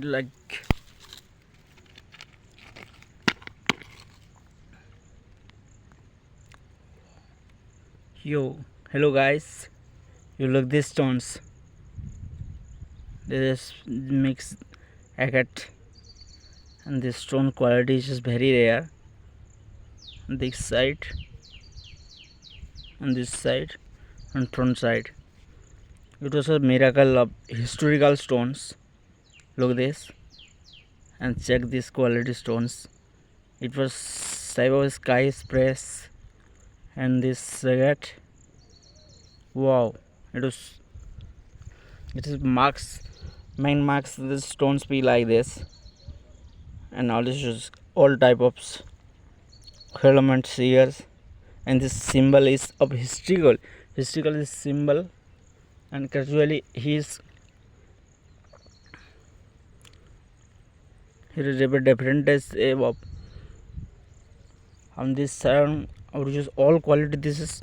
like yo, hello guys, you look these stones. This mix agate, and this stone quality is just very rare. This side, on this side, and front side. It was a miracle of historical stones. Look this and check these quality stones. It was Saibo Sky Express and this agate. Wow, it was. It is marks. Main marks. The stones be like this, and all this is all type of elements here. And this symbol is of historical is symbol, and casually he is a different as of on this sound which is all quality. This is